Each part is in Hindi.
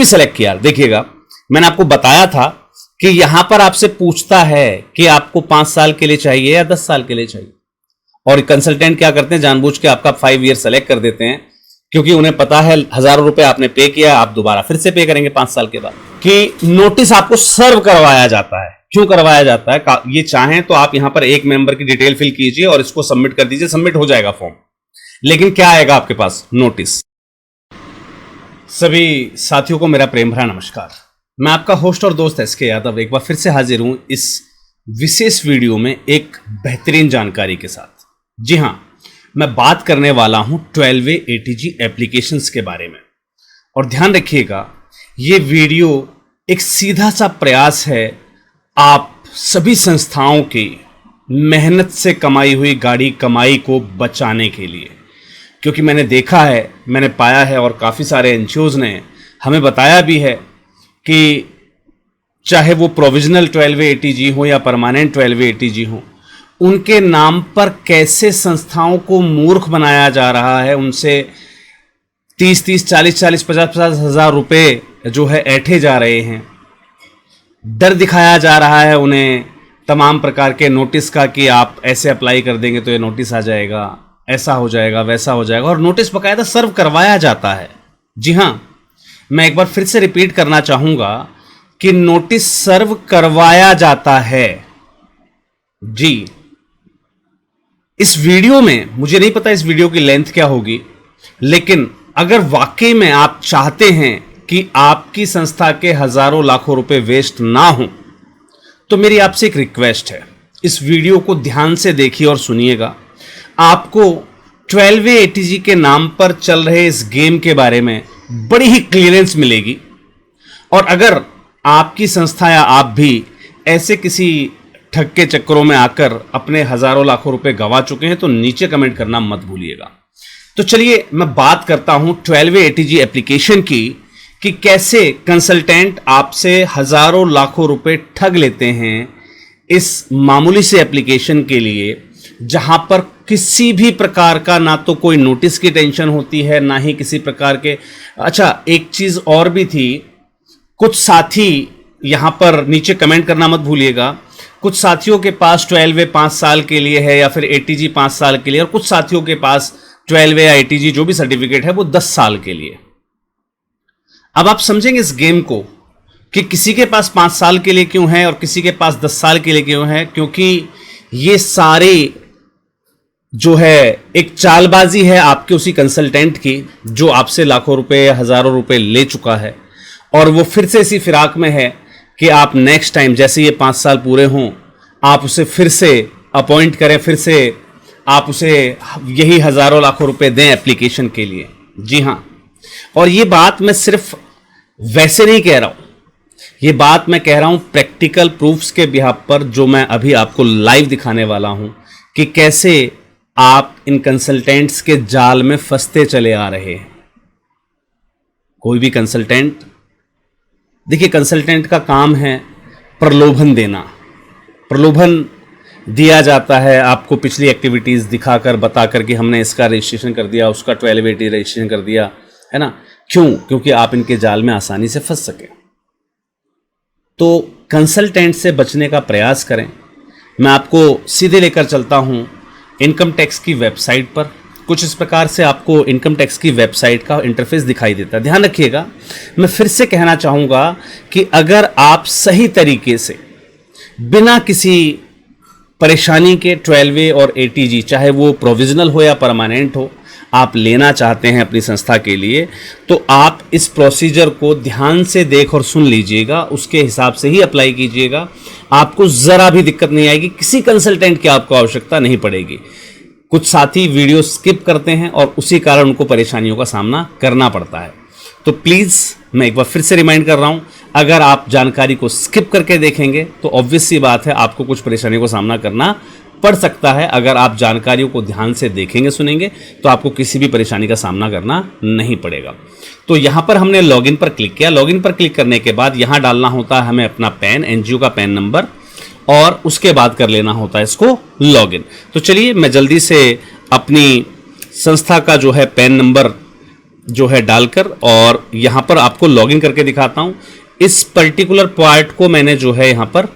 भी सेलेक्ट किया, देखिएगा मैंने आपको बताया था कि यहां पर आपसे पूछता है कि आपको 5 साल के लिए चाहिए या 10 साल के लिए चाहिए, और कंसल्टेंट क्या करते हैं, जानबूझ के आपका 5 ईयर सेलेक्ट कर देते हैं, क्योंकि उन्हें पता है हजारों रुपए आपने पे किया, आप दोबारा फिर से पे करेंगे 5 साल के बाद। कि नोटिस आपको सर्व करवाया जाता है। क्यों करवाया जाता है, ये चाहें तो आप यहां पर एक मेंबर की डिटेल फिल कीजिए और इसको सबमिट कर दीजिए, सबमिट हो जाएगा फॉर्म, लेकिन क्या आएगा आपके पास, नोटिस। सभी साथियों को मेरा प्रेम भरा नमस्कार। मैं आपका होस्ट और दोस्त एसके यादव एक बार फिर से हाजिर हूं इस विशेष वीडियो में एक बेहतरीन जानकारी के साथ। जी हां, मैं बात करने वाला हूं 12वे ATG एप्लीकेशंस के बारे में। और ध्यान रखिएगा, ये वीडियो एक सीधा सा प्रयास है आप सभी संस्थाओं की मेहनत से कमाई हुई गाड़ी कमाई को बचाने के लिए। क्योंकि मैंने देखा है, मैंने पाया है, और काफ़ी सारे एनजीओज ने हमें बताया भी है कि चाहे वो प्रोविजनल 12वे ATG हो या परमानेंट 12वे ATG हो, उनके नाम पर कैसे संस्थाओं को मूर्ख बनाया जा रहा है, उनसे 30-30, 40-40, 50-50 हज़ार रुपए जो है ऐंठे जा रहे हैं। डर दिखाया जा रहा है उन्हें तमाम प्रकार के नोटिस का कि आप ऐसे अप्लाई कर देंगे तो ये नोटिस आ जाएगा, ऐसा हो जाएगा, वैसा हो जाएगा, और नोटिस बकायदा सर्व करवाया जाता है। जी हाँ, मैं एक बार फिर से रिपीट करना चाहूंगा कि नोटिस सर्व करवाया जाता है। जी, इस वीडियो में मुझे नहीं पता इस वीडियो की लेंथ क्या होगी, लेकिन अगर वाकई में आप चाहते हैं कि आपकी संस्था के हजारों लाखों रुपए वेस्ट ना हो, तो मेरी आपसे एक रिक्वेस्ट है, इस वीडियो को ध्यान से देखिए और सुनिएगा। आपको 12वे ATG के नाम पर चल रहे इस गेम के बारे में बड़ी ही क्लियरेंस मिलेगी। और अगर आपकी संस्था या आप भी ऐसे किसी ठग के चक्करों में आकर अपने हजारों लाखों रुपए गंवा चुके हैं तो नीचे कमेंट करना मत भूलिएगा। तो चलिए मैं बात करता हूं 12वे ATG एप्लीकेशन की, कि कैसे कंसल्टेंट आपसे हजारों लाखों रुपए ठग लेते हैं इस मामूली से एप्लीकेशन के लिए, जहां पर किसी भी प्रकार का ना तो कोई नोटिस की टेंशन होती है, ना ही किसी प्रकार के। अच्छा, एक चीज और भी थी, कुछ साथी यहां पर नीचे कमेंट करना मत भूलिएगा, कुछ साथियों के पास 12वे 5 साल के लिए है या फिर ATG 5 साल के लिए, और कुछ साथियों के पास 12वे या ATG जो भी सर्टिफिकेट है वो 10 साल के लिए। अब आप समझेंगे इस गेम को कि किसी के पास 5 साल के लिए क्यों है और किसी के पास 10 साल के लिए क्यों है, क्योंकि ये सारे जो है एक चालबाजी है आपके उसी कंसल्टेंट की, जो आपसे लाखों रुपए हजारों रुपए ले चुका है, और वो फिर से इसी फिराक में है कि आप नेक्स्ट टाइम जैसे ये 5 साल पूरे हों आप उसे फिर से अपॉइंट करें, फिर से आप उसे यही हजारों लाखों रुपए दें एप्लीकेशन के लिए। जी हाँ, और ये बात मैं सिर्फ वैसे नहीं कह रहा हूं, ये बात मैं कह रहा हूं प्रैक्टिकल प्रूफ्स के बिहाफ पर, जो मैं अभी आपको लाइव दिखाने वाला हूं कि कैसे आप इन कंसल्टेंट्स के जाल में फंसते चले आ रहे हैं। कोई भी कंसल्टेंट, देखिए कंसल्टेंट का काम है प्रलोभन देना, प्रलोभन दिया जाता है आपको पिछली एक्टिविटीज़ दिखाकर, बताकर कि हमने इसका रजिस्ट्रेशन कर दिया, उसका 12वे ATG रजिस्ट्रेशन कर दिया, है ना। क्यों? क्योंकि आप इनके जाल में आसानी से फंस सके। तो कंसल्टेंट से बचने का प्रयास करें। मैं आपको सीधे लेकर चलता हूं इनकम टैक्स की वेबसाइट पर। कुछ इस प्रकार से आपको इनकम टैक्स की वेबसाइट का इंटरफेस दिखाई देता है। ध्यान रखिएगा, मैं फिर से कहना चाहूँगा कि अगर आप सही तरीके से बिना किसी परेशानी के 12वे और ATG, चाहे वो प्रोविजनल हो या परमानेंट हो, आप लेना चाहते हैं अपनी संस्था के लिए, तो आप इस प्रोसीजर को ध्यान से देख और सुन लीजिएगा, उसके हिसाब से ही अप्लाई कीजिएगा। आपको ज़रा भी दिक्कत नहीं आएगी, किसी कंसल्टेंट की आपको आवश्यकता नहीं पड़ेगी। कुछ साथी वीडियो स्किप करते हैं और उसी कारण उनको परेशानियों का सामना करना पड़ता है। तो प्लीज़ मैं एक बार फिर से रिमाइंड कर रहा हूं, अगर आप जानकारी को स्किप करके देखेंगे तो ऑब्वियस सी बात है आपको कुछ परेशानियों का सामना करना पड़ सकता है। अगर आप जानकारियों को ध्यान से देखेंगे, सुनेंगे, तो आपको किसी भी परेशानी का सामना करना नहीं पड़ेगा। तो यहाँ पर हमने लॉगिन पर क्लिक किया। लॉगिन पर क्लिक करने के बाद यहाँ डालना होता है हमें अपना पैन, एनजीओ का पैन नंबर, और उसके बाद कर लेना होता है इसको लॉगिन। तो चलिए मैं जल्दी से अपनी संस्था का जो है पैन नंबर जो है डालकर, और यहां पर आपको लॉगिन करके दिखाता हूं। इस पर्टिकुलर पार्ट को मैंने जो है यहां पर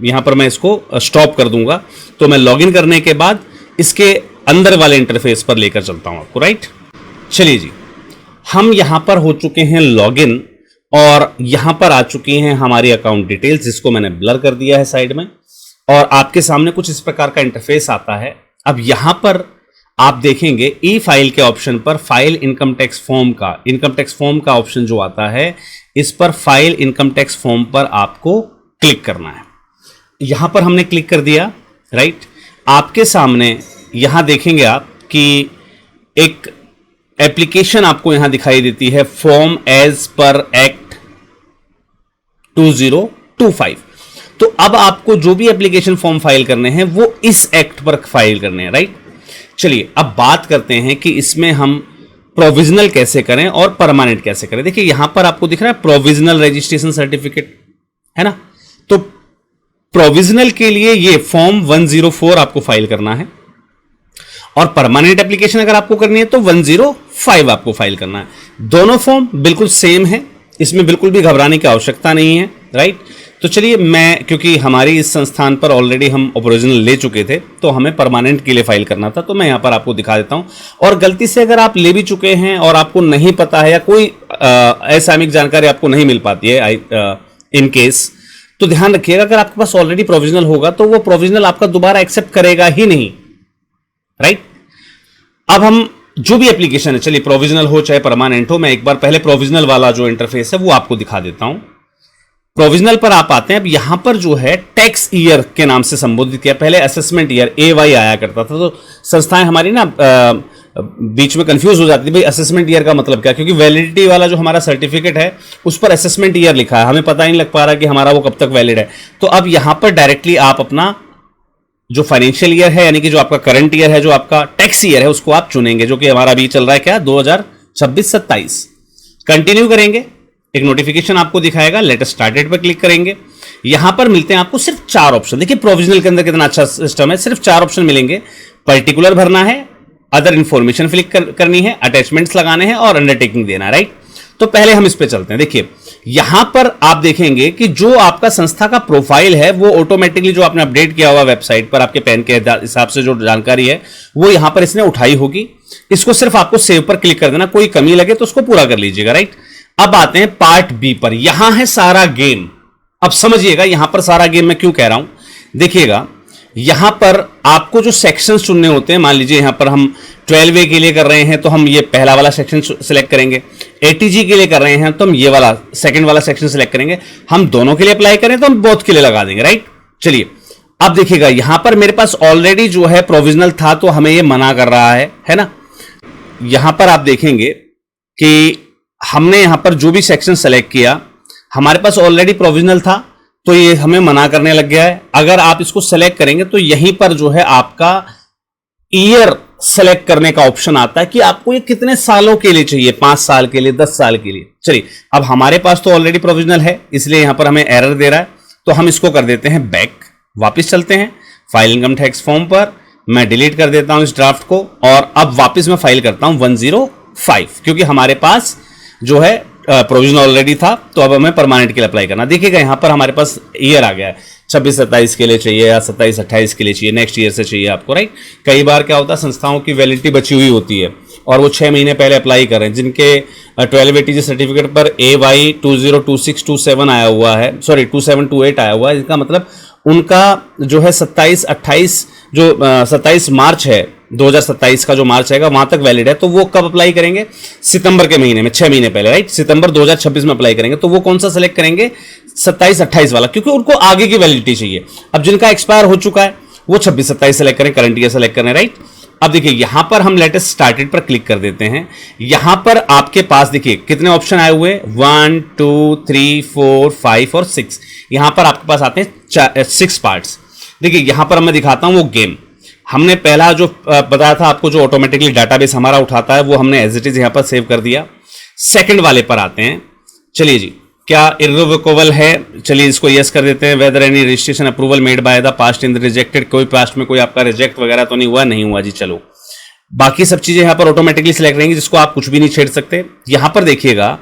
यहां पर मैं इसको स्टॉप कर दूंगा। तो मैं लॉगिन करने के बाद इसके अंदर वाले इंटरफेस पर लेकर चलता हूं आपको, राइट। चलिए जी, हम यहां पर हो चुके हैं लॉगिन, और यहां पर आ चुकी हैं हमारी अकाउंट डिटेल्स, जिसको मैंने ब्लर कर दिया है साइड में, और आपके सामने कुछ इस प्रकार का इंटरफेस आता है। अब यहां पर आप देखेंगे ई फाइल के ऑप्शन पर फाइल इनकम टैक्स फॉर्म का ऑप्शन जो आता है, इस पर फाइल इनकम टैक्स फॉर्म पर आपको क्लिक करना है। यहां पर हमने क्लिक कर दिया, राइट। आपके सामने यहां देखेंगे आप कि एक एप्लीकेशन आपको यहां दिखाई देती है, फॉर्म एज पर एक्ट 2025। तो अब आपको जो भी एप्लीकेशन फॉर्म फाइल करने हैं वो इस एक्ट पर फाइल करने हैं, राइट। चलिए अब बात करते हैं कि इसमें हम प्रोविजनल कैसे करें और परमानेंट कैसे करें। देखिए यहां पर आपको दिख रहा है प्रोविजनल रजिस्ट्रेशन सर्टिफिकेट, है ना। तो प्रोविजनल के लिए ये फॉर्म 104 आपको फाइल करना है, और परमानेंट एप्लीकेशन अगर आपको करनी है तो 105 आपको फाइल करना है। दोनों फॉर्म बिल्कुल सेम है, इसमें बिल्कुल भी घबराने की आवश्यकता नहीं है, राइट। तो चलिए मैं, क्योंकि हमारी इस संस्थान पर ऑलरेडी हम ओरिजिनल ले चुके थे, तो हमें परमानेंट के लिए फाइल करना था, तो मैं यहां पर आपको दिखा देता हूं। और गलती से अगर आप ले भी चुके हैं और आपको नहीं पता है, या कोई असामयिक जानकारी आपको नहीं मिल पाती है इन केस, तो ध्यान रखिएगा अगर आपके पास ऑलरेडी प्रोविजनल होगा तो वो प्रोविजनल आपका दोबारा एक्सेप्ट करेगा ही नहीं, राइट। अब हम जो भी एप्लीकेशन है, चलिए प्रोविजनल हो चाहे परमानेंट हो, मैं एक बार पहले प्रोविजनल वाला जो इंटरफेस है वो आपको दिखा देता हूं। प्रोविजनल पर आप आते हैं। अब यहां पर जो है टैक्स ईयर के नाम से संबोधित किया, पहले असेसमेंट ईयर AY आया करता था, तो संस्थाएं हमारी ना बीच में कंफ्यूज हो जाती थी, भाई असेसमेंट ईयर का मतलब क्या, क्योंकि वैलिडिटी वाला जो हमारा सर्टिफिकेट है उस पर असेसमेंट ईयर लिखा है, हमें पता ही नहीं लग पा रहा कि हमारा वो कब तक वैलिड है। तो अब यहां पर डायरेक्टली आप अपना जो फाइनेंशियल ईयर है, यानी कि जो आपका करंट ईयर है, जो आपका टैक्स ईयर है, उसको आप चुनेंगे, जो कि हमारा अभी चल रहा है क्या, 2026-27। कंटिन्यू करेंगे, एक नोटिफिकेशन आपको दिखाएगा, लेट अस स्टार्टेड पर क्लिक करेंगे। यहां पर मिलते हैं आपको सिर्फ 4 ऑप्शन। देखिए प्रोविजनल के अंदर कितना अच्छा सिस्टम है, सिर्फ 4 ऑप्शन मिलेंगे। पर्टिकुलर भरना है, अदर इंफॉर्मेशन फिल करनी है, अटैचमेंट्स लगाने हैं, और अंडरटेकिंग देना है, राइट। तो पहले हम इस पे चलते हैं। देखिए यहां पर आप देखेंगे कि जो आपका संस्था का प्रोफाइल है वो ऑटोमेटिकली जो आपने अपडेट किया हुआ वेबसाइट पर आपके पैन के हिसाब से जो जानकारी है वो यहां पर इसने उठाई होगी। इसको सिर्फ आपको सेव पर क्लिक कर देना, कोई कमी लगे तो उसको पूरा कर लीजिएगा, राइट। अब आते हैं पार्ट बी पर, यहां है सारा गेम। अब समझिएगा यहां पर सारा गेम मैं क्यों कह रहा हूं, देखिएगा यहां पर आपको जो सेक्शंस चुनने होते हैं, मान लीजिए यहां पर हम 12A के लिए कर रहे हैं तो हम ये पहला वाला सेक्शन सिलेक्ट करेंगे, ATG के लिए कर रहे हैं तो हम ये वाला सेकंड वाला सेक्शन सिलेक्ट करेंगे, हम दोनों के लिए अप्लाई करें तो हम बोथ के लिए लगा देंगे, राइट। चलिए अब देखिएगा यहां पर मेरे पास ऑलरेडी जो है प्रोविजनल था तो हमें ये मना कर रहा है ना। यहां पर आप देखेंगे कि हमने यहां पर जो भी सेक्शन सेलेक्ट किया हमारे पास ऑलरेडी प्रोविजनल था तो ये हमें मना करने लग गया है। अगर आप इसको सेलेक्ट करेंगे तो यहीं पर जो है आपका ईयर सेलेक्ट करने का ऑप्शन आता है कि आपको ये कितने सालों के लिए चाहिए, 5 साल के लिए, 10 साल के लिए। चलिए अब हमारे पास तो ऑलरेडी प्रोविजनल है इसलिए यहां पर हमें एरर दे रहा है, तो हम इसको कर देते हैं बैक, वापस चलते हैं फाइल इनकम टैक्स फॉर्म पर। मैं डिलीट कर देता हूं इस ड्राफ्ट को और अब वापस मैं फाइल करता हूं 105, क्योंकि हमारे पास जो है प्रोविजन ऑलरेडी था तो अब हमें परमानेंट के लिए अप्लाई करना। देखिएगा यहां पर हमारे पास ईयर आ गया है, 26-27 के लिए चाहिए या 27-28 के लिए चाहिए, नेक्स्ट ईयर से चाहिए आपको, राइट। कई बार क्या होता है संस्थाओं की वैलिडिटी बची हुई होती है और वो 6 महीने पहले अप्लाई कर रहे हैं, जिनके 12 ATG सर्टिफिकेट पर AY 202627 आया हुआ है, सॉरी 2728 आया हुआ है, इसका मतलब उनका जो है 27-28 जो 27 मार्च है 2027 का जो मार्च आएगा वहां तक वैलिड है। तो वो कब अप्लाई करेंगे, सितंबर के महीने में, 6 महीने पहले, राइट। सितंबर 2026 में अप्लाई करेंगे तो वो कौन सा सेलेक्ट करेंगे, 27-28 वाला, क्योंकि उनको आगे की वैलिडिटी चाहिए। अब जिनका एक्सपायर हो चुका है वो 26-27 सेलेक्ट करें, करंट ईयर सेलेक्ट करें, राइट। अब देखिए यहां पर हम लेटेस्ट स्टार्टेड पर क्लिक कर देते हैं। यहां पर आपके पास देखिए कितने ऑप्शन आए हुए, 1 2 3 4 5 और 6। यहां पर आपके पास आते हैं 6 पार्ट्स। देखिए यहां पर मैं दिखाता हूं वो गेम। हमने पहला जो बताया था आपको, जो ऑटोमेटिकली डाटाबेस हमारा उठाता है, वो हमने एज इट इज यहां पर सेव कर दिया। सेकंड वाले पर आते हैं। चलिए जी, क्या इर्रिवोकेबल है, चलिए इसको यस कर देते हैं। Whether any registration approval made by the past in the rejected, कोई पास्ट में कोई आपका रिजेक्ट वगैरह तो नहीं हुआ, नहीं हुआ जी, चलो बाकी सब चीजें यहां पर ऑटोमेटिकली सिलेक्ट रहेंगी, जिसको आप कुछ भी नहीं छेड़ सकते। यहां पर देखिएगा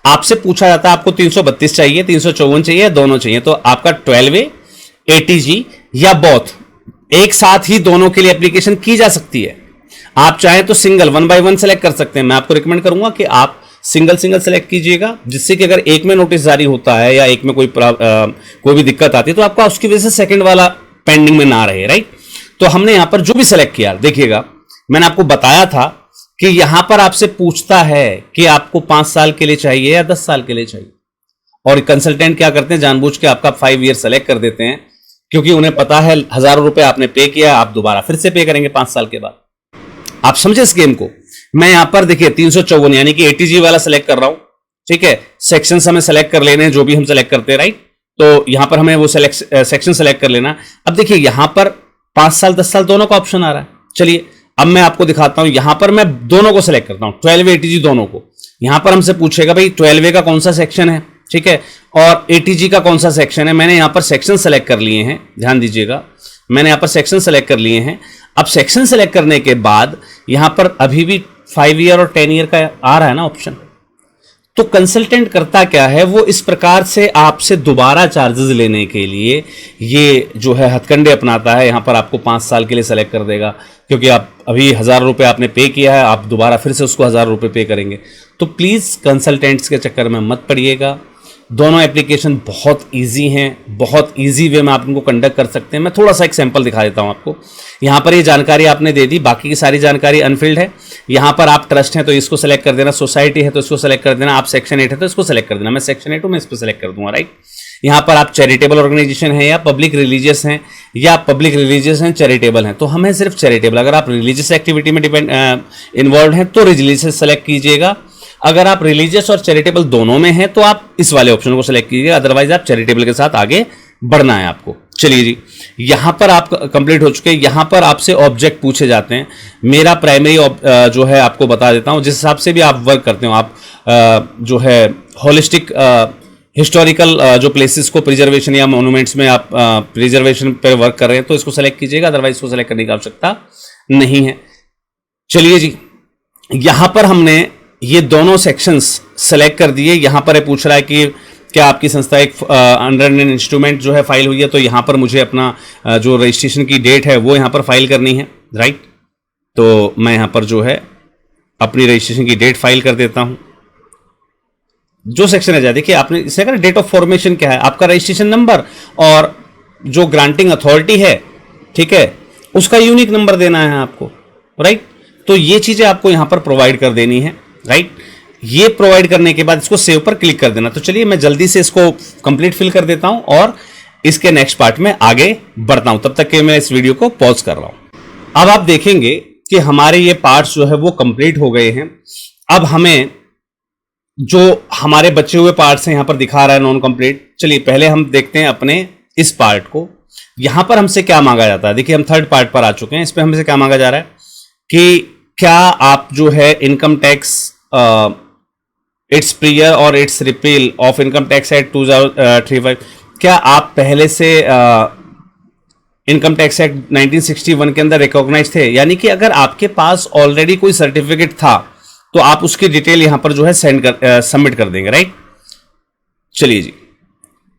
आपसे पूछा जाता है आपको 332 चाहिए, 354 चाहिए, दोनों चाहिए, तो आपका 12A ATG या बोथ एक साथ ही दोनों के लिए एप्लीकेशन की जा सकती है। आप चाहें तो सिंगल 1 by 1 सेलेक्ट कर सकते हैं। मैं आपको रिकमेंड करूंगा कि आप सिंगल सेलेक्ट कीजिएगा, जिससे कि अगर एक में नोटिस जारी होता है या एक में कोई भी दिक्कत आती है तो आपका उसकी वजह से सेकंड वाला पेंडिंग में ना रहे, राइट। तो हमने यहां पर जो भी सेलेक्ट किया, देखिएगा मैंने आपको बताया था कि यहां पर आपसे पूछता है कि आपको 5 साल के लिए चाहिए या 10 साल के लिए चाहिए, और कंसल्टेंट क्या करते हैं, जानबूझ के आपका 5 ईयर सेलेक्ट कर देते हैं, क्योंकि उन्हें पता है हजारों रुपए आपने पे किया, आप दोबारा फिर से पे करेंगे 5 साल के बाद। आप समझे इस गेम को। मैं यहां पर देखिए 354 यानी कि ATG वाला सेलेक्ट कर रहा हूं, ठीक है। सेक्शन हमें सेलेक्ट कर लेने हैं, जो भी हम सेलेक्ट करते हैं, राइट। तो यहां पर हमें वो सेक्शन सेलेक्ट कर लेना। अब देखिए यहां पर 5 साल 10 साल दोनों का ऑप्शन आ रहा है। चलिए अब मैं आपको दिखाता हूं, यहां पर मैं दोनों को सेलेक्ट करता हूं, 12A ATG दोनों को। यहां पर हमसे पूछेगा भाई 12A का कौन सा सेक्शन है, ठीक है, और ATG का कौन सा सेक्शन है। मैंने यहां पर सेक्शन सेलेक्ट कर लिए हैं, ध्यान दीजिएगा, मैंने यहां पर सेक्शन सेलेक्ट कर लिए हैं। अब सेक्शन सेलेक्ट करने के बाद यहां पर अभी भी 5 ईयर और 10 ईयर का आ रहा है ना ऑप्शन। तो कंसल्टेंट करता क्या है, वो इस प्रकार से आपसे दोबारा चार्जेस लेने के लिए ये जो है हथकंडे अपनाता है। यहां पर आपको 5 साल के लिए सेलेक्ट कर देगा, क्योंकि आप अभी 1000 रुपये आपने पे किया है, आप दोबारा फिर से उसको 1000 रुपये पे करेंगे। तो प्लीज़ कंसल्टेंट्स के चक्कर में मत पड़िएगा। दोनों एप्लीकेशन बहुत इजी हैं, बहुत इजी वे में आप इनको कंडक्ट कर सकते हैं। मैं थोड़ा सा एक सैंपल दिखा देता हूं आपको। यहां पर ये जानकारी आपने दे दी, बाकी की सारी जानकारी अनफिल्ड है। यहां पर आप ट्रस्ट हैं तो इसको सेलेक्ट कर देना, सोसाइटी है तो इसको सेलेक्ट कर देना, आप सेक्शन 8 है तो इसको सेलेक्ट कर देना। मैं सेक्शन 8 हूं, मैं इस पर सेलेक्ट कर दूंगा, राइट। यहां पर आप चैरिटेबल ऑर्गेनाइजेशन है या पब्लिक रिलीजियस हैं, या पब्लिक रिलीजियस हैं चैरिटेबल हैं, तो हमें सिर्फ चैरिटेबल। अगर आप रिलीजियस एक्टिविटी में इन्वॉल्व हैं तो रिलीजियस सेलेक्ट कीजिएगा। अगर आप रिलीजियस और चैरिटेबल दोनों में हैं तो आप इस वाले ऑप्शन को सेलेक्ट कीजिएगा, अदरवाइज आप चैरिटेबल के साथ आगे बढ़ना है आपको। चलिए जी, यहां पर आप कंप्लीट हो चुके हैं। यहां पर आपसे ऑब्जेक्ट पूछे जाते हैं। मेरा प्राइमरी जो है आपको बता देता हूं, जिस हिसाब से भी आप वर्क करते हो, आप जो है होलिस्टिक हिस्टोरिकल जो प्लेसेस को प्रिजर्वेशन या मोन्यूमेंट्स में आप प्रिजर्वेशन पर वर्क कर रहे हैं तो इसको सेलेक्ट कीजिएगा, अदरवाइज इसको सेलेक्ट करने की आवश्यकता नहीं है। चलिए जी, यहां पर हमने ये दोनों सेक्शंस सेलेक्ट कर दिए। यहां पर पूछ रहा है कि क्या आपकी संस्था एक अंडर एन इंस्ट्रूमेंट जो है फाइल हुई है, तो यहां पर मुझे अपना जो रजिस्ट्रेशन की डेट है वो यहां पर फाइल करनी है, राइट। तो मैं यहां पर जो है अपनी रजिस्ट्रेशन की डेट फाइल कर देता हूं। जो सेक्शन है, देखिए आपने इसे कहा डेट ऑफ फॉर्मेशन क्या है, आपका रजिस्ट्रेशन नंबर और जो ग्रांटिंग अथॉरिटी है, ठीक है, उसका यूनिक नंबर देना है आपको, राइट। तो ये चीजें आपको यहां पर प्रोवाइड कर देनी है, राइट। ये प्रोवाइड करने के बाद इसको सेव पर क्लिक कर देना। तो चलिए मैं जल्दी से इसको कंप्लीट फिल कर देता हूं और इसके नेक्स्ट पार्ट में आगे बढ़ता हूं। तब तक के मैं इस वीडियो को पॉज कर रहा हूं। अब आप देखेंगे कि हमारे ये पार्ट्स जो है वो कंप्लीट हो गए हैं। अब हमें जो हमारे बचे हुए पार्ट्स हैं यहां पर दिखा रहा है नॉन कंप्लीट। चलिए पहले हम देखते हैं अपने इस पार्ट को। यहां पर हमसे क्या मांगा जाता है, देखिए हम थर्ड पार्ट पर आ चुके हैं। इस पर हमसे क्या मांगा जा रहा है कि क्या आप जो है इनकम टैक्स इट्स प्रियर और it's repeal of income tax act 2035, क्या आप पहले से इनकम टैक्स एक्ट 1961 के अंदर रिकॉग्नाइज थे। यानी कि अगर आपके पास ऑलरेडी कोई सर्टिफिकेट था तो आप उसकी डिटेल यहां पर जो है सबमिट कर देंगे, राइट। चलिए जी,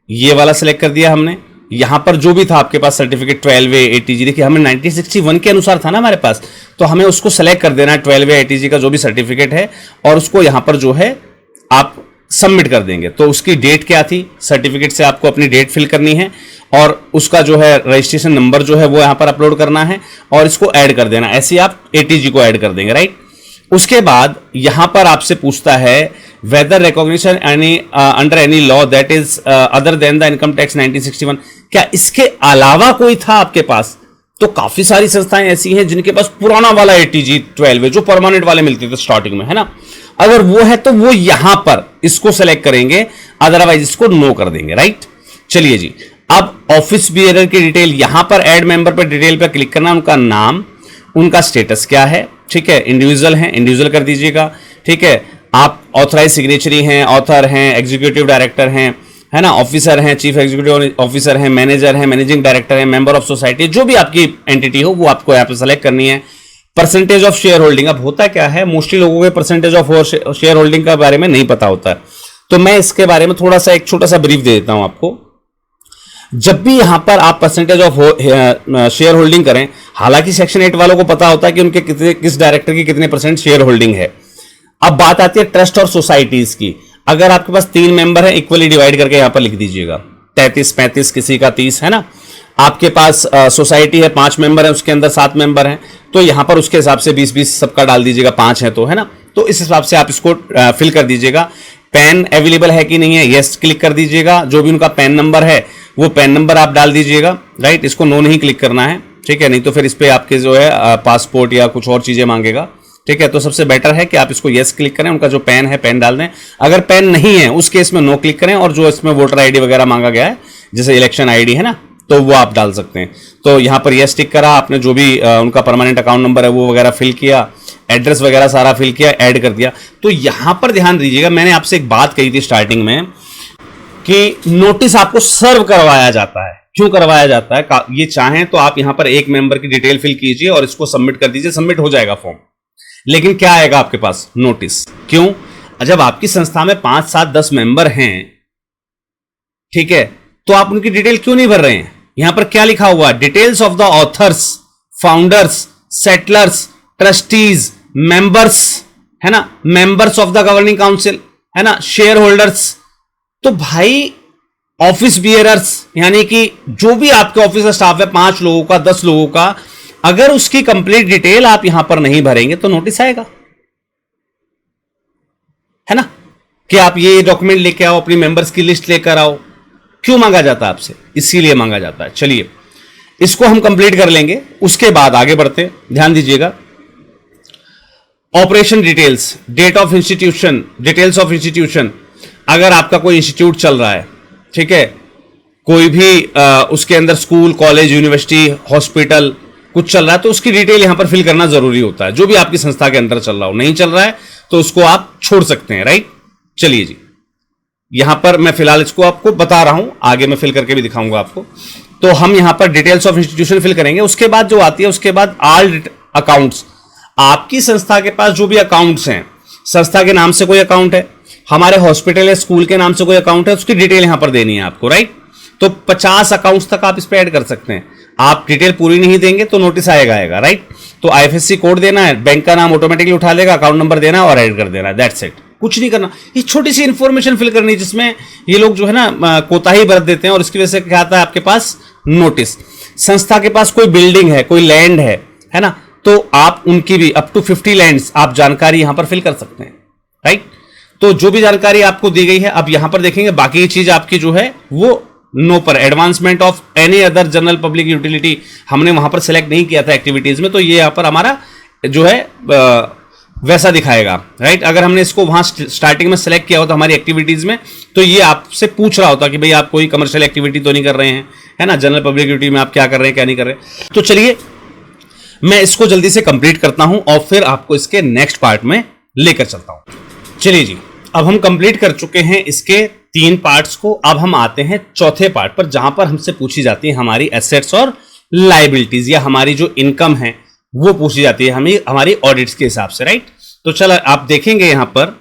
ये वाला सेलेक्ट कर दिया हमने। यहां पर जो भी था आपके पास सर्टिफिकेट 12A ATG, देखिए हमें 1961 के अनुसार था ना हमारे पास, तो हमें उसको सेलेक्ट कर देना है 12A ATG का जो भी सर्टिफिकेट है, और उसको यहां पर जो है आप सबमिट कर देंगे। तो उसकी डेट क्या थी, सर्टिफिकेट से आपको अपनी डेट फिल करनी है और उसका जो है रजिस्ट्रेशन नंबर जो है वो यहां पर अपलोड करना है और इसको ऐड कर देना। ऐसे ही आप ATG को ऐड कर देंगे, राइट। उसके बाद यहां पर आपसे पूछता है whether recognition any under any law that is other than the income tax 1961, क्या इसके अलावा कोई था आपके पास। तो काफी सारी संस्थाएं ऐसी हैं जिनके पास पुराना वाला ATG 12 जो परमानेंट वाले मिलते थे स्टार्टिंग में, है ना। अगर वो है तो वो यहां पर इसको सेलेक्ट करेंगे, अदरवाइज इसको नो कर देंगे, राइट। चलिए जी, अब ऑफिस बियरर की डिटेल यहां पर ऐड मेंबर पर डिटेल पर क्लिक करना, उनका नाम, उनका स्टेटस क्या है, ठीक है, इंडिविजुअल है, इंडिविजुअल कर दीजिएगा, ठीक है। आप ऑथराइज सिग्नेचरी हैं, ऑथर हैं, एग्जीक्यूटिव डायरेक्टर हैं, है ना, ऑफिसर हैं, चीफ एग्जीक्यूटिव ऑफिसर हैं, मैनेजर हैं, मैनेजिंग डायरेक्टर हैं, मेंबर ऑफ सोसाइटी, जो भी आपकी एंटिटी हो वो आपको यहाँ पे सेलेक्ट करनी है। Percentage of share holding. अब होता क्या है, मोस्टली लोगों के परसेंटेज ऑफ शेयर होल्डिंग का बारे में नहीं पता होता है, तो मैं इसके बारे में थोड़ा सा एक छोटा सा ब्रीफ दे देता हूं आपको। जब भी यहां पर आप परसेंटेज ऑफ शेयर होल्डिंग करें, हालांकि सेक्शन 8 वालों को पता होता है कि उनके किस डायरेक्टर की कितने परसेंट शेयर होल्डिंग है। अब बात आती है ट्रस्ट और सोसाइटीज की। अगर आपके पास 3 मेंबर है, इक्वली डिवाइड करके यहां पर लिख दीजिएगा, 33-35, किसी का 30 है ना। आपके पास सोसाइटी है, 5 मेंबर है, उसके अंदर 7 मेंबर हैं, तो यहां पर उसके हिसाब से 20-20 सबका डाल दीजिएगा, 5 है तो, है ना। तो इस हिसाब से आप इसको फिल कर दीजिएगा। पैन अवेलेबल है कि नहीं है, यस क्लिक कर दीजिएगा। जो भी उनका पैन नंबर है वो पैन नंबर आप डाल दीजिएगा, राइट। इसको नो नहीं क्लिक करना है, ठीक है, नहीं तो फिर इस पे आपके जो है पासपोर्ट या कुछ और चीजें मांगेगा, ठीक है। तो सबसे बेटर है कि आप इसको यस क्लिक करें, उनका जो पैन है पैन डाल दें। अगर पैन नहीं है उस केस में नो क्लिक करें, और जो इसमें वोटर आईडी वगैरह मांगा गया है, जैसे इलेक्शन आईडी है ना, तो वो आप डाल सकते हैं। तो यहां पर यस टिक करा आपने, जो भी उनका परमानेंट अकाउंट नंबर है वो वगैरह फिल किया, एड्रेस वगैरह सारा फिल किया, ऐड कर दिया। तो यहां पर ध्यान दीजिएगा, मैंने आपसे एक बात कही थी स्टार्टिंग में कि नोटिस आपको सर्व करवाया जाता है। क्यों करवाया जाता है? ये चाहें तो आप यहां पर एक मेंबर की डिटेल फिल कीजिए और इसको सबमिट कर दीजिए, सबमिट हो जाएगा फॉर्म। लेकिन क्या आएगा आपके पास? नोटिस। क्यों? जब आपकी संस्था में 5, 7, 10 मेंबर हैं, ठीक है, तो आप उनकी डिटेल क्यों नहीं भर रहे हैं? यहां पर क्या लिखा हुआ? Details of the author's, founders, settlers, trustees, members, है ना, members of the governing council, है ना, शेयर होल्डर्स। तो भाई ऑफिस बियरर्स, यानी कि जो भी आपके ऑफिस का स्टाफ है, 5 लोगों का, 10 लोगों का, अगर उसकी कंप्लीट डिटेल आप यहां पर नहीं भरेंगे तो नोटिस आएगा, है ना, कि आप ये डॉक्यूमेंट लेके आओ, अपनी मेंबर्स की लिस्ट लेकर आओ। क्यों मांगा जाता है आपसे? इसीलिए मांगा जाता है। चलिए इसको हम कंप्लीट कर लेंगे, उसके बाद आगे बढ़ते। ध्यान दीजिएगा, operation details, date of institution, details of institution. अगर आपका कोई इंस्टीट्यूट चल रहा है, ठीक है, कोई भी उसके अंदर स्कूल, कॉलेज, यूनिवर्सिटी, हॉस्पिटल कुछ चल रहा है, तो उसकी डिटेल यहां पर फिल करना जरूरी होता है। जो भी आपकी संस्था के अंदर चल रहा हो, नहीं चल रहा है तो उसको आप छोड़ सकते हैं, राइट। चलिए जी, यहां पर मैं फिलहाल इसको आपको बता रहा हूं, आगे मैं फिल करके भी दिखाऊंगा आपको। तो हम यहां पर डिटेल्स ऑफ इंस्टीट्यूशन फिल करेंगे। उसके बाद जो आती है, उसके बाद ऑल अकाउंट्स। आपकी संस्था के पास जो भी अकाउंट्स हैं, संस्था के नाम से कोई अकाउंट है, हमारे हॉस्पिटल या स्कूल के नाम से कोई अकाउंट है, उसकी डिटेल यहां पर देनी है आपको, राइट। तो 50 अकाउंट्स तक आप इस पर ऐड कर सकते हैं। आप डिटेल पूरी नहीं देंगे तो नोटिस आएगा, राइट। तो आईएफएससी कोड देना है, बैंक का नाम ऑटोमेटिकली उठा लेगा, अकाउंट नंबर देना और ऐड कर देना, दैट्स इट। कुछ नहीं करना। ये छोटी सी इंफॉर्मेशन फिल करनी है, जिसमें ये लोग जो है ना कोताही बरत देते हैं, और इसकी वजह से क्या आता है आपके पास? नोटिस। संस्था के पास कोई बिल्डिंग है, कोई लैंड है ना, तो आप उनकी भी अप टू 50 लैंड्स आप जानकारी यहां पर फिल कर सकते हैं, राइट। तो जो भी जानकारी आपको दी गई है, अब यहां पर देखेंगे बाकी चीज आपकी जो है वो नो पर। Advancement of any other general public utility हमने वहां पर सिलेक्ट नहीं किया था एक्टिविटीज में, तो ये यहां पर हमारा जो है वैसा दिखाएगा, राइट। अगर हमने इसको वहां स्टार्टिंग में सिलेक्ट किया होता हमारी एक्टिविटीज में, तो ये आपसे पूछ रहा होता कि भाई आप कोई कमर्शियल एक्टिविटी तो नहीं कर रहे हैं, है ना, जनरल पब्लिक यूटिलिटी में आप क्या कर रहे हैं, क्या नहीं कर रहे हैं। तो चलिए मैं इसको जल्दी से कंप्लीट करता हूं और फिर आपको इसके नेक्स्ट पार्ट में लेकर चलता हूं। चलिए जी, अब हम कंप्लीट कर चुके हैं इसके 3 पार्ट्स को। अब हम आते हैं चौथे पार्ट पर, जहां पर हमसे पूछी जाती है हमारी एसेट्स और लायबिलिटीज, या हमारी जो इनकम है वो पूछी जाती है हमें हमारी ऑडिट्स के हिसाब से, राइट। तो चलो आप देखेंगे यहां पर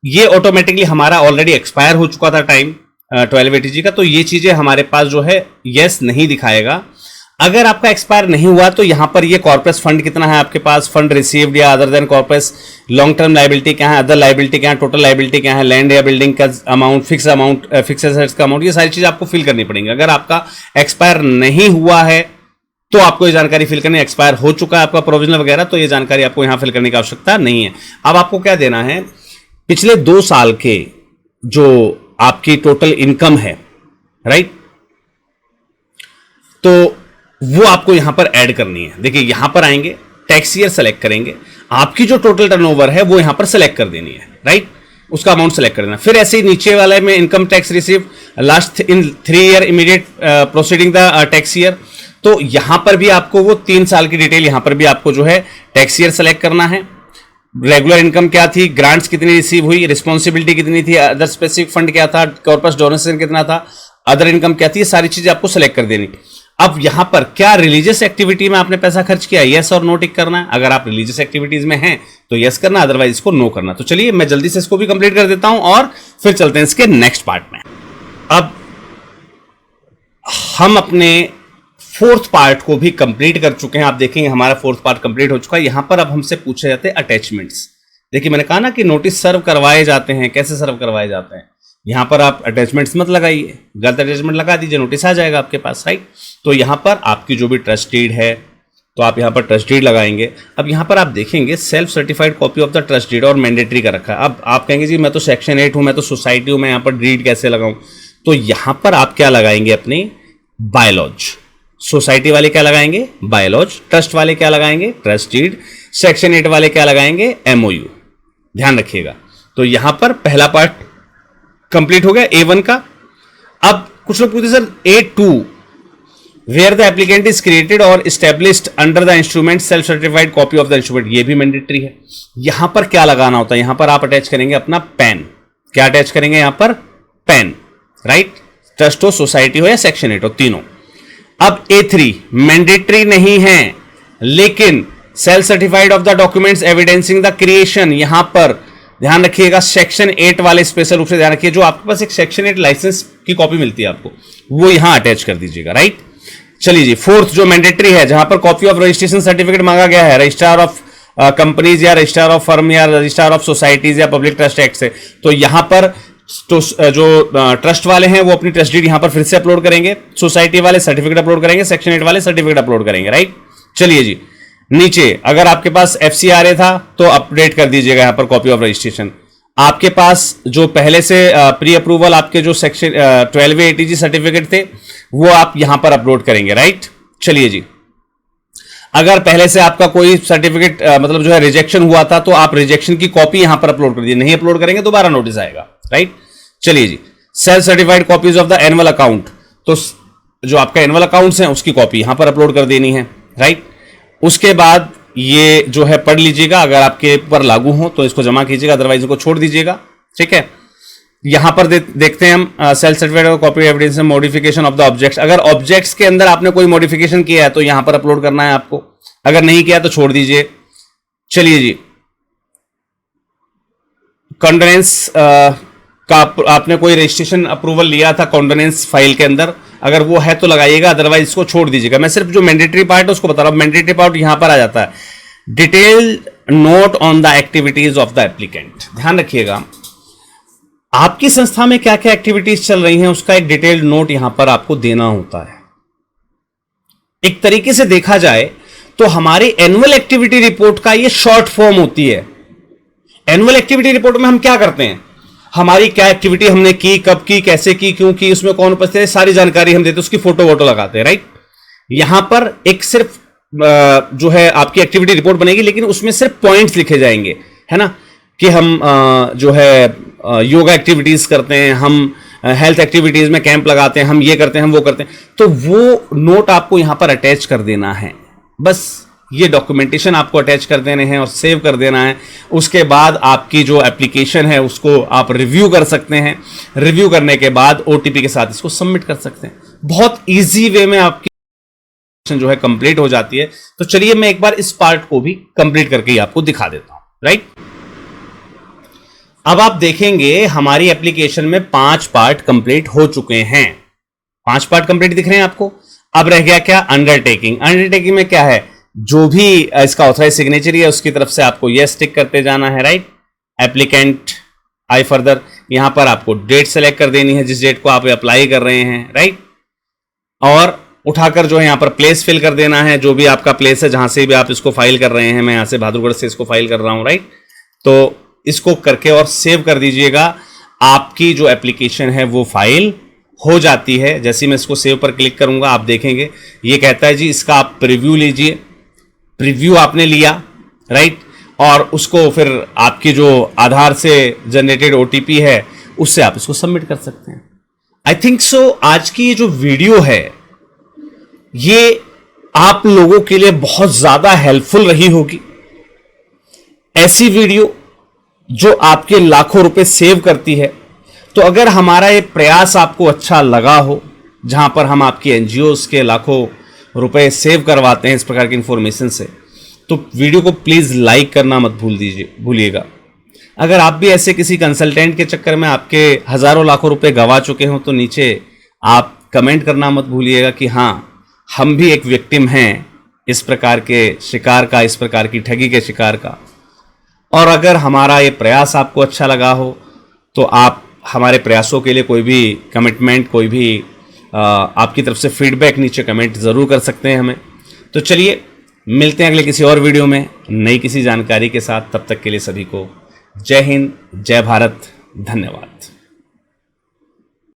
ये ऑटोमेटिकली हमारा ऑलरेडी एक्सपायर हो चुका था टाइम 1280G का, तो ये चीजें हमारे पास जो है यस नहीं दिखाएगा। अगर आपका एक्सपायर नहीं हुआ तो यहां पर ये कॉर्पस फंड कितना है आपके पास, फंड रिसीव्ड या other than corpus, long term liability क्या है, अदर लायबिलिटी क्या है, टोटल लायबिलिटी क्या है, लैंड या बिल्डिंग का अमाउंट, फिक्स एसेट्स का अमाउंट, ये सारी चीज आपको फिल करनी पड़ेंगी। अगर आपका एक्सपायर नहीं हुआ है तो आपको ये जानकारी फिल करनी, एक्सपायर हो चुका है आपका प्रोविजनल वगैरह, तो ये जानकारी आपको यहां फिल करने की आवश्यकता नहीं है। अब आपको क्या देना है, पिछले 2 साल के जो आपकी टोटल इनकम है, राइट, तो वो आपको यहां पर ऐड करनी है। देखिए यहां पर आएंगे, टैक्स ईयर सेलेक्ट करेंगे, आपकी जो टोटल टर्नओवर है वो यहां पर सेलेक्ट कर देनी है, राइट, उसका अमाउंट सेलेक्ट कर देना। फिर ऐसे ही नीचे वाले में income tax receive last in 3 year immediate proceeding the tax year, तो यहां पर भी आपको वो 3 साल की डिटेल यहां पर भी आपको जो है टैक्स ईयर सेलेक्ट करना है। रेगुलर इनकम क्या थी, ग्रांट्स कितनी रिसीव हुई, रिस्पॉन्सिबिलिटी कितनी थी, अदर स्पेसिफिक फंड क्या था, कॉर्पस डोनेशन कितना था, अदर इनकम क्या थी, ये सारी चीजें आपको सेलेक्ट कर देनी। अब यहां पर क्या रिलीजियस एक्टिविटी में आपने पैसा खर्च किया, यस और नो टिक करना है। अगर आप रिलीजियस एक्टिविटीज में हैं तो यस करना, अदरवाइज इसको नो करना। तो चलिए मैं जल्दी से इसको भी कंप्लीट कर देता हूं और फिर चलते हैं इसके नेक्स्ट पार्ट में। अब हम अपने फोर्थ पार्ट को भी कंप्लीट कर चुके हैं। आप देखेंगे हमारा फोर्थ पार्ट कंप्लीट हो चुका है। यहां पर अब हमसे पूछे जाते हैं अटैचमेंट्स। देखिए मैंने कहा ना कि नोटिस सर्व करवाए जाते हैं, कैसे सर्व करवाए जाते हैं। यहां पर आप अटैचमेंट्स मत लगाइए, गलत अटैचमेंट लगा दीजिए, नोटिस आ जाएगा आपके पास, राइट। तो यहां पर आपकी जो भी ट्रस्ट डीड है तो आप यहां पर ट्रस्ट डीड लगाएंगे। अब यहां पर आप देखेंगे self certified copy of the trust deed और मैंडेटरी का रखा है। अब आप कहेंगे जी मैं तो सेक्शन 8 हूं, मैं तो सोसाइटी हूं, मैं यहां पर डीड कैसे लगाऊं। तो यहां पर आप क्या लगाएंगे, अपनी बायलॉज। सोसाइटी वाले क्या लगाएंगे, बायलॉज। ट्रस्ट वाले क्या लगाएंगे, ट्रस्ट डीड। सेक्शन 8 वाले क्या लगाएंगे, एमओयू। ध्यान रखिएगा। तो यहां पर पहला पार्ट कंप्लीट हो गया A1 का। अब कुछ लोग पूछते sir A2 where the applicant is created और established under the instrument self certified copy of the instrument, ये भी मैंडेटरी है। यहां पर क्या लगाना होता है, यहां पर आप अटैच करेंगे अपना पेन। क्या अटैच करेंगे यहां पर, पेन, राइट। ट्रस्ट हो, सोसाइटी हो या सेक्शन 8 हो, तीनों। अब A3 मैंडेटरी नहीं है, लेकिन self certified of the documents evidencing the creation, यहां पर ध्यान रखिएगा सेक्शन 8 वाले स्पेशल रूप से ध्यान रखिए। जो आपके पास एक सेक्शन 8 लाइसेंस की कॉपी मिलती है आपको, वो यहां अटैच कर दीजिएगा, राइट। चलिए जी, फोर्थ जो मैंडेटरी है, जहां पर कॉपी ऑफ रजिस्ट्रेशन सर्टिफिकेट मांगा गया है, रजिस्ट्रार ऑफ कंपनीज या रजिस्ट्रार ऑफ फर्म या रजिस्ट्रार ऑफ सोसाइटीज या पब्लिक ट्रस्ट एक्ट से, तो यहां पर तो जो ट्रस्ट वाले हैं वो अपनी ट्रस्ट डीड यहां पर फिर से अपलोड करेंगे, सोसाइटी वाले सर्टिफिकेट अपलोड करेंगे, सेक्शन 8 वाले सर्टिफिकेट अपलोड करेंगे, राइट। चलिए जी, नीचे अगर आपके पास FCRA था तो अपडेट कर दीजिएगा यहां पर कॉपी ऑफ रजिस्ट्रेशन। आपके पास जो पहले से प्री अप्रूवल आपके जो सेक्शन 12A ATG सर्टिफिकेट थे वो आप यहां पर अपलोड करेंगे, राइट। चलिए जी, अगर पहले से आपका कोई सर्टिफिकेट मतलब जो है रिजेक्शन हुआ था तो आप रिजेक्शन की कॉपी यहां पर अपलोड कर दीजिए। नहीं अपलोड करेंगे दोबारा नोटिस आएगा, राइट। चलिए जी, self certified copies of the annual account, तो जो आपका एनुअल अकाउंट्स हैं उसकी कॉपी यहां पर अपलोड कर देनी है, राइट। उसके बाद ये जो है पढ़ लीजिएगा, अगर आपके ऊपर लागू हो तो इसको जमा कीजिएगा, अदरवाइज इसको छोड़ दीजिएगा, ठीक है। यहां पर देखते हैं हम self certified copy evidence modification of the objects. अगर ऑब्जेक्ट्स के अंदर आपने कोई मॉडिफिकेशन किया है तो यहां पर अपलोड करना है आपको, अगर नहीं किया तो छोड़ दीजिए। चलिए जी, कॉन्डोनेंस का आपने कोई रजिस्ट्रेशन अप्रूवल लिया था कॉन्डोनेंस फाइल के अंदर, अगर वो है तो लगाइएगा, अदरवाइज इसको छोड़ दीजिएगा। मैं सिर्फ जो मैंडेटरी पार्ट है उसको बता रहा हूं। मैंडेटरी पार्ट यहां पर आ जाता है, detailed note on the activities of the applicant. ध्यान रखिएगा, आपकी संस्था में क्या क्या एक्टिविटीज चल रही हैं उसका एक डिटेल्ड नोट यहां पर आपको देना होता है। एक तरीके से देखा जाए तो हमारी एनुअल एक्टिविटी रिपोर्ट का ये शॉर्ट फॉर्म होती है। एनुअल एक्टिविटी रिपोर्ट में हम क्या करते हैं, हमारी क्या एक्टिविटी हमने की, कब की, कैसे की, क्यों की, उसमें कौन उपस्थित है, सारी जानकारी हम देते हैं, उसकी फोटो वोटो लगाते हैं, राइट। यहां पर एक सिर्फ जो है आपकी एक्टिविटी रिपोर्ट बनेगी, लेकिन उसमें सिर्फ पॉइंट्स लिखे जाएंगे, है ना, कि हम जो है योगा एक्टिविटीज करते हैं, हम हेल्थ एक्टिविटीज में कैंप लगाते हैं, हम ये करते हैं, हम वो करते हैं। तो वो नोट आपको यहां पर अटैच कर देना है, बस ये डॉक्यूमेंटेशन आपको अटैच कर देने हैं और सेव कर देना है। उसके बाद आपकी जो एप्लीकेशन है उसको आप रिव्यू कर सकते हैं। रिव्यू करने के बाद OTP के साथ इसको सबमिट कर सकते हैं। बहुत इजी वे में आपकी जो है कंप्लीट हो जाती है। तो चलिए मैं एक बार इस पार्ट को भी कंप्लीट करके ही आपको दिखा देता हूं, राइट। अब आप देखेंगे हमारी एप्लीकेशन में 5 पार्ट कंप्लीट हो चुके हैं। 5 पार्ट कंप्लीट दिख रहे हैं आपको। अब रह गया क्या, अंडरटेकिंग। अंडरटेकिंग में क्या है, जो भी इसका ऑथराइज सिग्नेचरी है उसकी तरफ से आपको यस टिक करते जाना है, राइट। एप्लीकेंट आई फर्दर, यहां पर आपको डेट सेलेक्ट कर देनी है जिस डेट को आप अप्लाई कर रहे हैं, राइट। और उठाकर जो है यहां पर प्लेस फिल कर देना है, जो भी आपका प्लेस है जहां से भी आप इसको फाइल कर रहे हैं। मैं यहां से बहादुरगढ़ से इसको फाइल कर रहा हूं, राइट। तो इसको करके और सेव कर दीजिएगा। आपकी जो एप्लीकेशन है वो फाइल हो जाती है। जैसे मैं इसको सेव पर क्लिक करूंगा आप देखेंगे ये कहता है जी इसका आप प्रीव्यू लीजिए। प्रीव्यू आपने लिया, राइट, और उसको फिर आपकी जो आधार से जनरेटेड OTP है उससे आप इसको सबमिट कर सकते हैं। आई थिंक सो आज की ये जो वीडियो है ये आप लोगों के लिए बहुत ज्यादा हेल्पफुल रही होगी। ऐसी वीडियो जो आपके लाखों रुपए सेव करती है। तो अगर हमारा ये प्रयास आपको अच्छा लगा हो जहां पर हम आपकी एनजीओज के लाखों रुपए सेव करवाते हैं इस प्रकार की इन्फॉर्मेशन से, तो वीडियो को प्लीज़ लाइक करना मत भूलिएगा। अगर आप भी ऐसे किसी कंसल्टेंट के चक्कर में आपके हज़ारों लाखों रुपए गंवा चुके हो तो नीचे आप कमेंट करना मत भूलिएगा कि हाँ, हम भी एक विक्टिम हैं इस प्रकार के शिकार का, इस प्रकार की ठगी के शिकार का। और अगर हमारा ये प्रयास आपको अच्छा लगा हो तो आप हमारे प्रयासों के लिए कोई भी कमिटमेंट, कोई भी आपकी तरफ से फीडबैक नीचे कमेंट ज़रूर कर सकते हैं हमें। तो चलिए मिलते हैं अगले किसी और वीडियो में नई किसी जानकारी के साथ। तब तक के लिए सभी को जय हिंद, जय भारत, धन्यवाद।